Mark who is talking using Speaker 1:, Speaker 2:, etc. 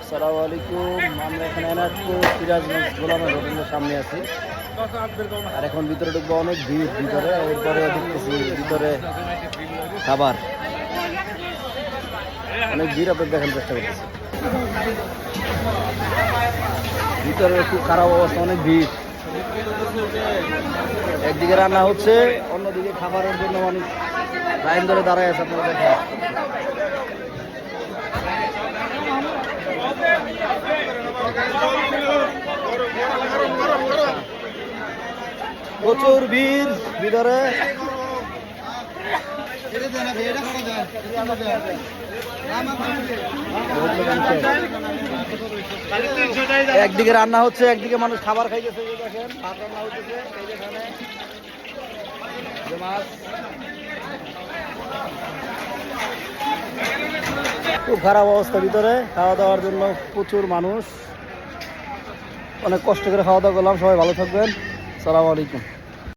Speaker 1: আসসালামু আলাইকুম। আমরা এখানে এনায়তপুর সিরাজগঞ্জ গোলামের হোটেলের সামনে আছি। আর এখন ভিতরে ঢুকবো, অনেক ভিড় ভিতরে। এরপরে দেখতেছি ভিতরে খাবার, অনেক ভিড়, আপনাদের দেখার চেষ্টা করতেছি। ভিতরে খুব খারাপ অবস্থা, অনেক ভিড়। একদিকে রান্না হচ্ছে, অন্যদিকে খাবারের জন্য মানুষ লাইন ধরে দাঁড়ায় আছে। আপনারা দেখেন প্রচুর ভিড় ভিতরে। একদিকে রান্না হচ্ছে, একদিকে মানুষ খাবার খাইতেছে। দেখেন ভাত রান্না হচ্ছে, মাছ। খুব খারাপ অবস্থা ভিতরে, খাওয়া দাওয়ার জন্য প্রচুর মানুষ। অনেক কষ্ট করে খাওয়া দাওয়া করলাম। সবাই ভালো থাকবেন। আসসালামু আলাইকুম।